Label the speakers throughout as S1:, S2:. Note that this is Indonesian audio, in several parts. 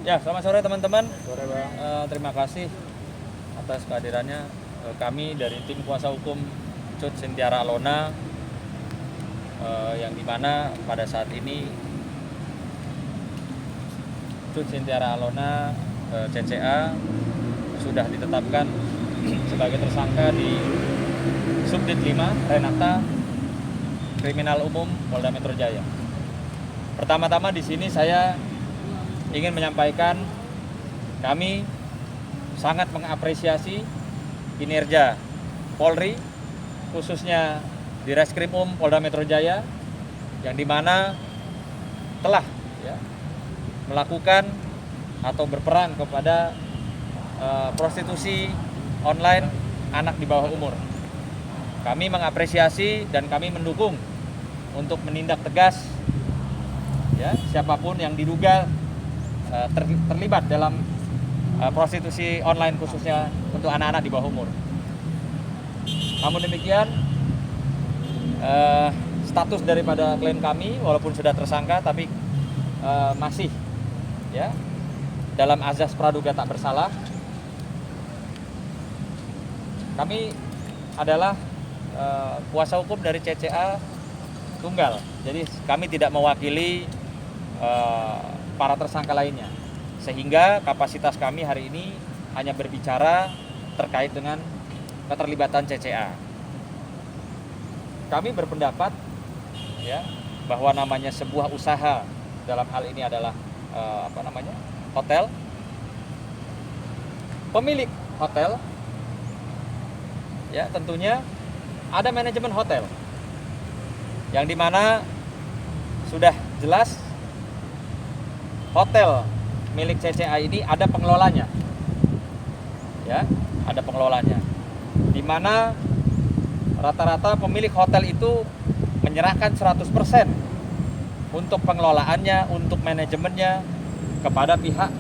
S1: Ya, selamat sore teman-teman.
S2: Sore Bang.
S1: Terima kasih atas kehadirannya. Kami dari tim kuasa hukum Cut Sintiara Alona, yang dimana pada saat ini Cut Sintiara Alona CCA sudah ditetapkan sebagai tersangka di Subdit 5 Renata Kriminal Umum Polda Metro Jaya. Pertama-tama di sini saya ingin menyampaikan kami sangat mengapresiasi kinerja Polri, khususnya di Reskrimum Polda Metro Jaya, yang dimana telah melakukan atau berperan kepada prostitusi online anak di bawah umur. Kami mengapresiasi dan kami mendukung untuk menindak tegas siapapun yang diduga terlibat dalam prostitusi online, khususnya untuk anak-anak di bawah umur. Namun demikian, status daripada klien kami walaupun sudah tersangka tapi masih dalam azas praduga tak bersalah. Kami adalah kuasa hukum dari CCA tunggal, jadi kami tidak mewakili para tersangka lainnya, sehingga kapasitas kami hari ini hanya berbicara terkait dengan keterlibatan CCA. Kami berpendapat bahwa namanya sebuah usaha, dalam hal ini adalah hotel, pemilik hotel tentunya ada manajemen hotel yang dimana sudah jelas hotel milik CCA ini ada pengelolanya, ada pengelolanya, di mana rata-rata pemilik hotel itu menyerahkan 100% untuk pengelolaannya, untuk manajemennya kepada pihak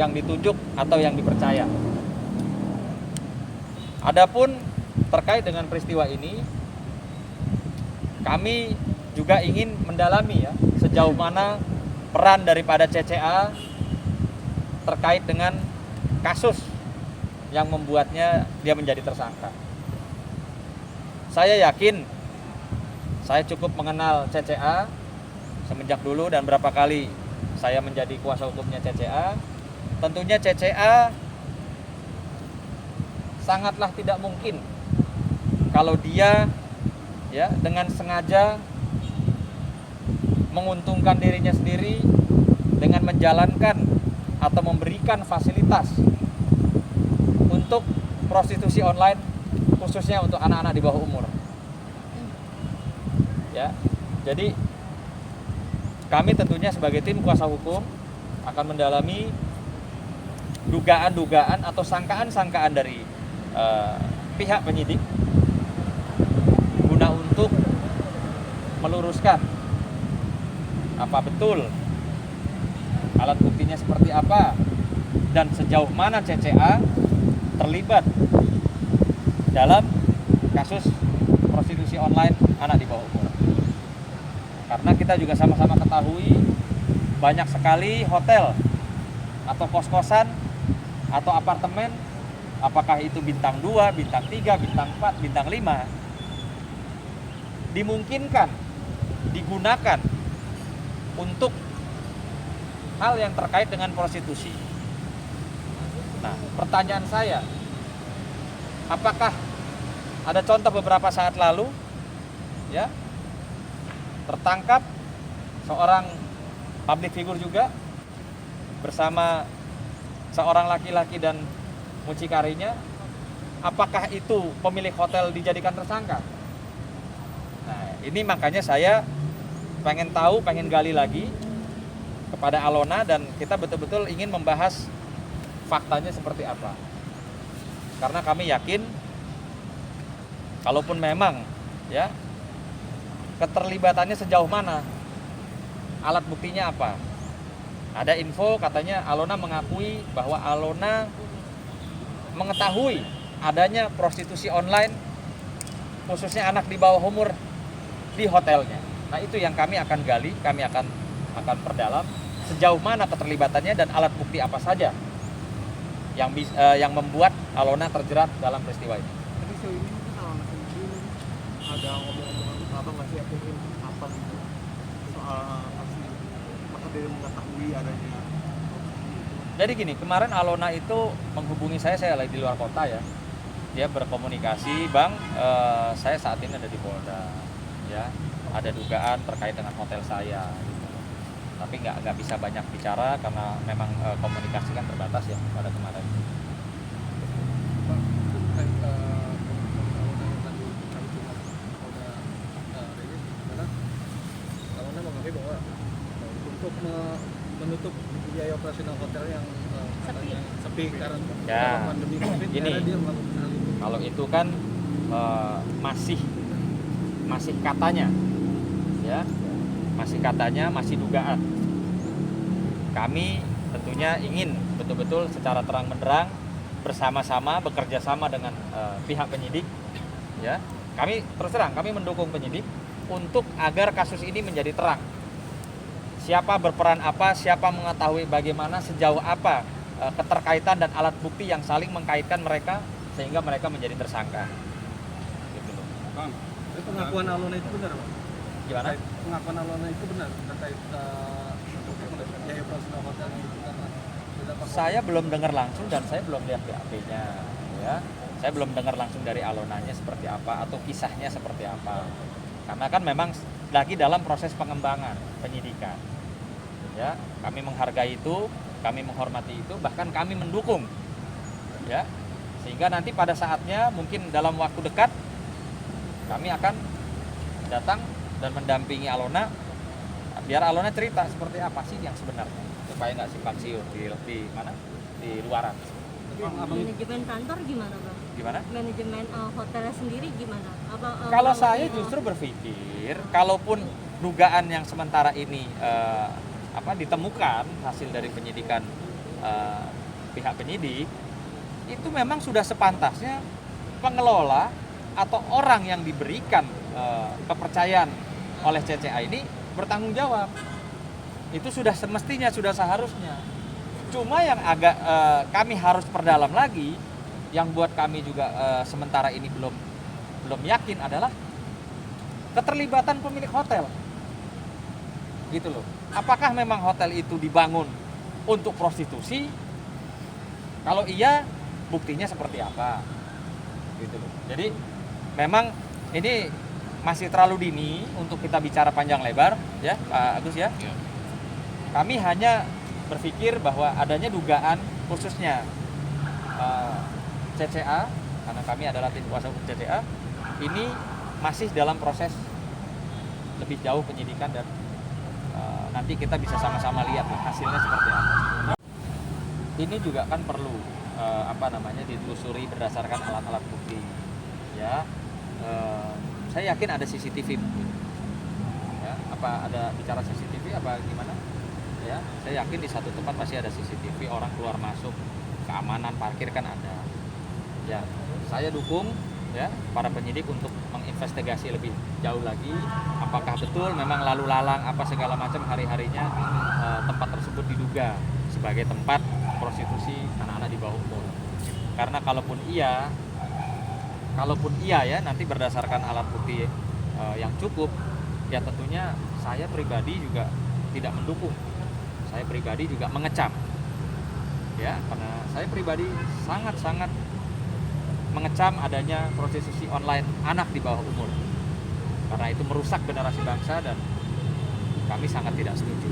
S1: yang ditunjuk atau yang dipercaya. Adapun terkait dengan peristiwa ini, kami juga ingin mendalami sejauh mana peran daripada CCA terkait dengan kasus yang membuatnya dia menjadi tersangka. Saya yakin saya cukup mengenal CCA semenjak dulu dan berapa kali saya menjadi kuasa hukumnya CCA. Tentunya CCA sangatlah tidak mungkin kalau dia dengan sengaja menguntungkan dirinya sendiri dengan menjalankan atau memberikan fasilitas untuk prostitusi online, khususnya untuk anak-anak di bawah umur. Jadi kami tentunya sebagai tim kuasa hukum akan mendalami dugaan-dugaan atau sangkaan-sangkaan dari pihak penyidik guna untuk meluruskan apa betul, alat buktinya seperti apa, dan sejauh mana CCA terlibat dalam kasus prostitusi online anak di bawah umur. Karena kita juga sama-sama ketahui banyak sekali hotel atau kos-kosan atau apartemen, apakah itu bintang 2, bintang 3, bintang 4, bintang 5, dimungkinkan digunakan untuk hal yang terkait dengan prostitusi. Nah, pertanyaan saya, apakah ada contoh beberapa saat lalu tertangkap seorang public figure juga bersama seorang laki-laki dan mucikarinya, apakah itu pemilik hotel dijadikan tersangka? Nah, ini makanya saya pengen tahu, pengen gali lagi kepada Alona, dan kita betul-betul ingin membahas faktanya seperti apa. Karena kami yakin kalaupun memang keterlibatannya sejauh mana, alat buktinya apa. Ada info katanya Alona mengakui bahwa Alona mengetahui adanya prostitusi online, khususnya anak di bawah umur, di hotelnya. Nah, itu yang kami akan gali, kami akan perdalam sejauh mana keterlibatannya dan alat bukti apa saja yang membuat Alona terjerat dalam peristiwa ini.
S2: Tapi sejauh ini mungkin Alona sendiri ada ngomong-ngomongan apa nggak sih, mungkin apa gitu soal kasus ini? Maka dia mengetahui adanya.
S1: Jadi gini, kemarin Alona itu menghubungi saya lagi di luar kota ya. Dia berkomunikasi, Bang, saya saat ini ada di Polda, ya, ada dugaan terkait dengan hotel saya. Gitu. Tapi nggak bisa banyak bicara karena memang komunikasi kan terbatas ya pada kemarin.
S2: Pak, itu terkait Alona yang tadi kami cuma udah rilis, karena Alona mengakui bahwa untuk menutup biaya operasional hotel yang katanya sepi karena pandemi COVID,
S1: gini,
S2: dia melakukan hal itu.
S1: Kalau itu kan masih katanya, ya, masih dugaan. Kami tentunya ingin betul-betul secara terang benderang bersama-sama bekerja sama dengan pihak penyidik, ya. Kami terus terang kami mendukung penyidik untuk agar kasus ini menjadi terang. Siapa berperan apa, siapa mengetahui bagaimana, sejauh apa keterkaitan dan alat bukti yang saling mengkaitkan mereka sehingga mereka menjadi tersangka. Gitu loh.
S2: Bang, itu pengakuan Alona itu benar, Bang?
S1: Gimana?
S2: Pengakuan Alona itu benar terkait biaya operasional hotelnya itu karena
S1: Saya belum dengar langsung dan saya belum lihat BAP-nya, ya. Saya belum dengar langsung dari Alonanya seperti apa atau kisahnya seperti apa. Karena kan memang lagi dalam proses pengembangan penyidikan. Ya, kami menghargai itu, kami menghormati itu, bahkan kami mendukung. Ya. Sehingga nanti pada saatnya mungkin dalam waktu dekat kami akan datang dan mendampingi Alona biar Alona cerita seperti apa sih yang sebenarnya supaya nggak simpang siur di mana di luaran.
S3: Manajemen kantor gimana, Bang?
S1: Gimana?
S3: Manajemen hotelnya sendiri gimana?
S1: Kalau saya justru berpikir kalaupun dugaan yang sementara ini ditemukan hasil dari penyidikan pihak penyidik itu memang sudah sepantasnya pengelola atau orang yang diberikan kepercayaan oleh CCA ini bertanggung jawab. Itu sudah semestinya, sudah seharusnya. Cuma yang agak kami harus perdalam lagi, yang buat kami juga sementara ini belum yakin adalah keterlibatan pemilik hotel. Gitu loh. Apakah memang hotel itu dibangun untuk prostitusi? Kalau iya, buktinya seperti apa? Gitu loh. Jadi memang ini masih terlalu dini untuk kita bicara panjang lebar, ya Pak Agus ya. Kami hanya berpikir bahwa adanya dugaan khususnya CCA, karena kami adalah tim kuasa hukum CCA, ini masih dalam proses lebih jauh penyidikan dan nanti kita bisa sama-sama lihat hasilnya seperti apa. Ini juga kan perlu ditelusuri berdasarkan alat-alat bukti, ya. Saya yakin ada CCTV mungkin, ya. Apa ada bicara CCTV apa gimana? Ya, saya yakin di satu tempat pasti ada CCTV, orang keluar masuk, keamanan parkir kan ada. Ya, saya dukung ya para penyidik untuk menginvestigasi lebih jauh lagi apakah betul memang lalu lalang apa segala macam hari-harinya tempat tersebut diduga sebagai tempat prostitusi anak-anak di bawah umur. Karena kalaupun iya ya nanti berdasarkan alat bukti yang cukup, ya tentunya saya pribadi juga tidak mendukung. Saya pribadi juga mengecam. Ya, karena saya pribadi sangat-sangat mengecam adanya prostitusi online anak di bawah umur. Karena itu merusak generasi bangsa dan kami sangat tidak setuju.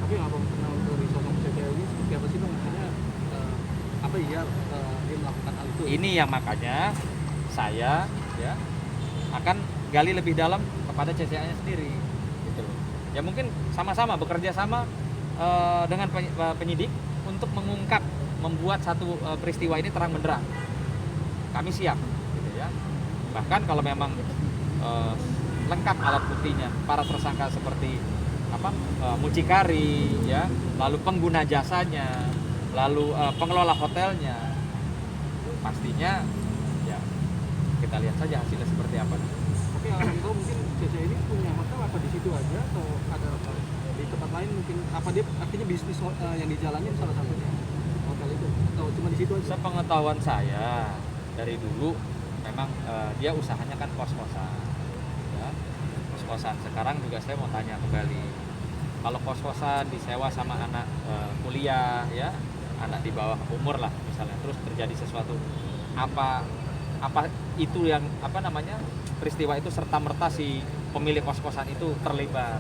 S2: Tapi abang kenal dari sosok CCA ini seperti apa sih, Bang? Maksudnya dia melakukan hal itu?
S1: Ini yang makanya saya ya akan gali lebih dalam kepada CCA-nya sendiri, gitu loh. Ya mungkin sama-sama bekerja sama dengan penyidik untuk mengungkap, membuat satu peristiwa ini terang benderang. Kami siap, gitu ya. Bahkan kalau memang lengkap alat buktinya, para tersangka seperti mucikari, ya, lalu pengguna jasanya, lalu pengelola hotelnya, pastinya ya kita lihat saja hasilnya seperti apa.
S2: Tapi kalau mungkin CCA ini punya hotel apa di situ aja atau ada di tempat lain mungkin apa dia akhirnya bisnis yang dijalanin salah satunya hotel itu atau cuma di situ aja?
S1: Sepengetahuan saya dari dulu memang dia usahanya kan kos-kosan, ya. Kos-kosan. Sekarang juga saya mau tanya kembali, kalau kos-kosan disewa sama anak kuliah, ya, anak di bawah umur lah misalnya, terus terjadi sesuatu, apa itu yang peristiwa itu serta merta si pemilik kos-kosan itu terlibat,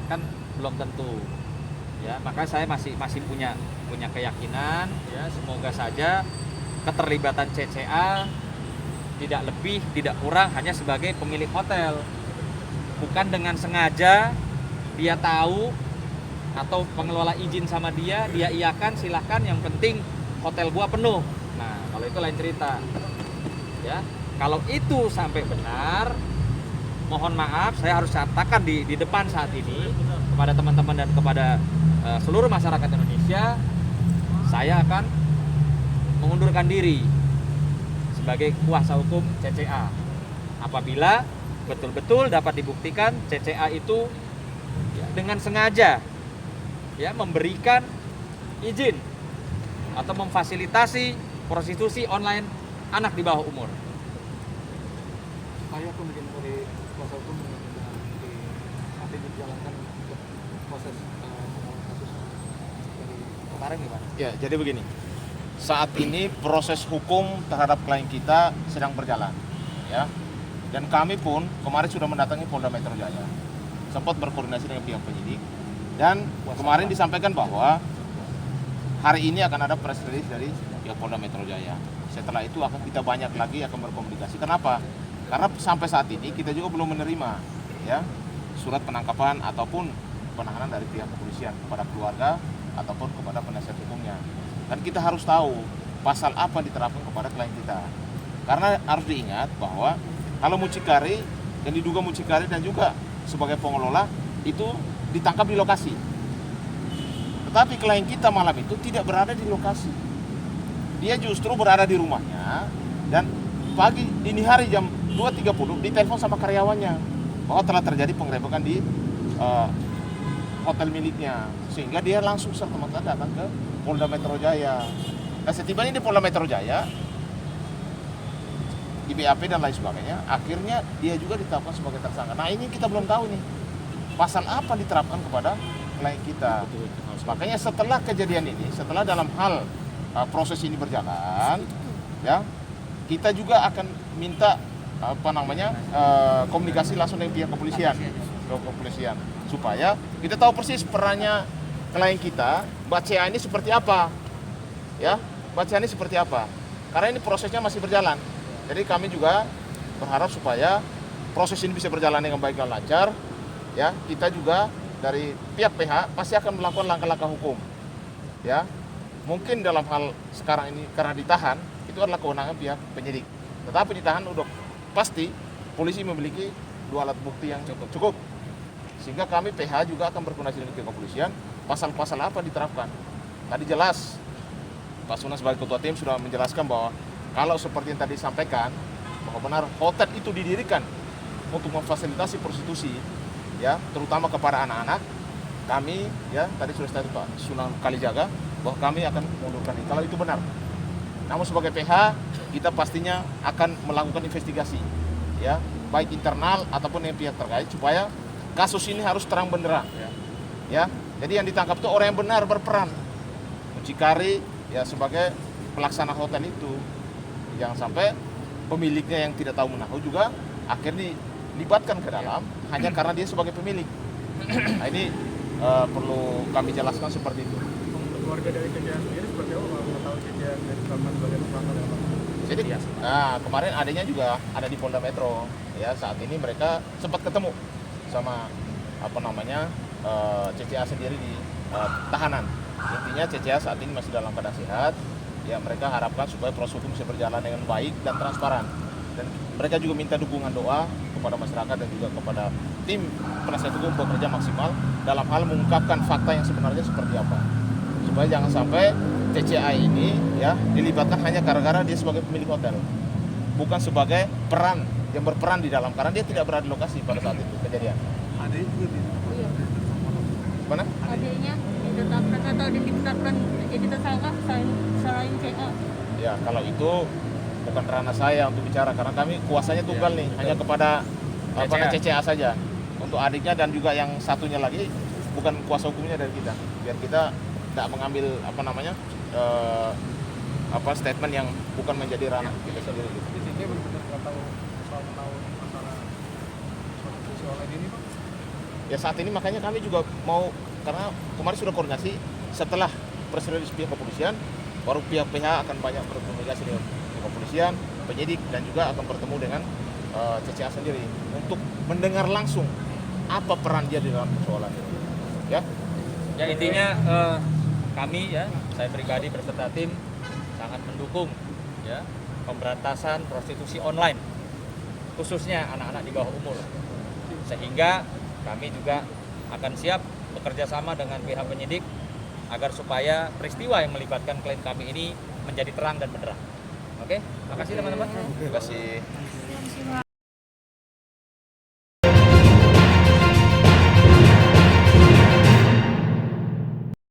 S1: kan belum tentu, ya. Maka saya masih punya keyakinan, ya, semoga saja keterlibatan CCA tidak lebih tidak kurang hanya sebagai pemilik hotel, bukan dengan sengaja dia tahu atau pengelola izin sama dia iakan silahkan, yang penting hotel gua penuh. Nah, kalau itu lain cerita, ya. Kalau itu sampai benar, mohon maaf, saya harus katakan di depan saat ini kepada teman-teman dan kepada seluruh masyarakat Indonesia, saya akan mengundurkan diri sebagai kuasa hukum CCA apabila betul-betul dapat dibuktikan CCA itu, ya, dengan sengaja, ya, memberikan izin atau memfasilitasi prostitusi online anak di bawah umur.
S2: Saya kemudian dari kuasa hukum di saat ini dijalankan untuk proses pengawal kasus dari
S1: Kemarin gimana?
S4: Ya, jadi begini. Saat ini proses hukum terhadap klien kita sedang berjalan, ya. Dan kami pun kemarin sudah mendatangi Polda Metro Jaya, sempat berkoordinasi dengan pihak penyidik, dan kemarin disampaikan bahwa hari ini akan ada press release dari pihak Polda Metro Jaya. Setelah itu kita banyak lagi akan berkomunikasi. Kenapa? Karena sampai saat ini kita juga belum menerima, ya, surat penangkapan ataupun penahanan dari pihak kepolisian kepada keluarga ataupun kepada penasihat hukumnya. Dan kita harus tahu pasal apa diterapkan kepada klien kita. Karena harus diingat bahwa kalau mucikari yang diduga mucikari dan juga sebagai pengelola itu ditangkap di lokasi. Tetapi klien kita malam itu tidak berada di lokasi. Dia justru berada di rumahnya, dan pagi dini hari jam 2.30 ditelepon sama karyawannya bahwa telah terjadi penggerebekan di hotel miliknya, sehingga dia langsung serta-merta datang ke Polda Metro Jaya. Nah, setibanya di Polda Metro Jaya, di BAP dan lain sebagainya, akhirnya dia juga ditetapkan sebagai tersangka. Nah, ini kita belum tahu nih pasal apa diterapkan kepada klien kita. Makanya setelah kejadian ini, setelah dalam hal proses ini berjalan, ya, kita juga akan minta komunikasi langsung dengan pihak kepolisian, supaya kita tahu persis perannya klien kita, Mbak CA ini seperti apa, ya, Mbak CA ini seperti apa. Karena ini prosesnya masih berjalan, jadi kami juga berharap supaya proses ini bisa berjalan dengan baik dan lancar, ya. Kita juga dari pihak PH pasti akan melakukan langkah-langkah hukum, ya. Mungkin dalam hal sekarang ini karena ditahan itu adalah kewenangan pihak penyidik, tetapi ditahan udah pasti polisi memiliki 2 alat bukti yang cukup, sehingga kami PH juga akan berkoordinasi dengan pihak kepolisian pasal-pasal apa diterapkan. Tadi jelas Pak Sunan sebagai ketua tim sudah menjelaskan bahwa kalau seperti yang tadi disampaikan bahwa benar hotel itu didirikan untuk memfasilitasi prostitusi, ya, terutama kepada anak-anak, kami, ya, tadi sudah tadi Pak Sunan Kalijaga bahwa kami akan mengundurkan ini kalau itu benar. Namun sebagai PH kita pastinya akan melakukan investigasi, ya, baik internal ataupun yang pihak terkait, supaya kasus ini harus terang benderang, ya. Jadi yang ditangkap itu orang yang benar berperan, mucikari, ya, sebagai pelaksana hotel itu. Jangan sampai pemiliknya yang tidak tahu menahu juga akhirnya dilibatkan ke dalam hanya karena dia sebagai pemilik. Nah, ini perlu kami jelaskan seperti itu.
S2: keluarga dari CCA sendiri seperti apa kalau tahu CCA dari Selamat sebagai tersangka?
S4: Jadi, nah, kemarin adanya juga ada di Polda Metro, ya. Saat ini mereka sempat ketemu sama CCA sendiri di tahanan. Intinya CCA saat ini masih dalam keadaan sehat. Ya, mereka harapkan supaya proses hukum bisa berjalan dengan baik dan transparan. Dan mereka juga minta dukungan doa kepada masyarakat dan juga kepada tim penasihat hukum bekerja maksimal dalam hal mengungkapkan fakta yang sebenarnya seperti apa. Supaya jangan sampai CCA ini, ya, dilibatkan hanya gara-gara dia sebagai pemilik hotel, bukan sebagai peran yang berperan di dalam, karena dia tidak berada di lokasi pada saat itu kejadian.
S2: Ada juga
S4: Mana?
S3: Adiknya ditetapkan atau ditetapkan jadi tersangka selain CA.
S4: Ya, kalau itu bukan ranah saya untuk bicara karena kami kuasanya tunggal nih, hanya kepada CCA saja. Untuk adiknya dan juga yang satunya lagi bukan kuasa hukumnya dari kita. Biar kita tidak mengambil statement yang bukan menjadi ranah kita sendiri.
S2: Di sini benar-benar nggak tahu soal masalah prostitusi online ini, Pak.
S4: Ya saat ini makanya kami juga mau, karena kemarin sudah koordinasi setelah press release pihak kepolisian, baru pihak-pihak akan banyak berkomunikasi dengan pihak kepolisian, penyidik dan juga akan bertemu dengan CCA sendiri untuk mendengar langsung apa peran dia di dalam persoalan ini. Ya.
S1: Ya intinya kami ya, saya pribadi beserta tim sangat mendukung ya pemberantasan prostitusi online, khususnya anak-anak di bawah umur. Sehingga kami juga akan siap bekerja sama dengan pihak penyidik agar supaya peristiwa yang melibatkan klien kami ini menjadi terang dan benderang. Oke, makasih teman-teman.
S4: Terima kasih.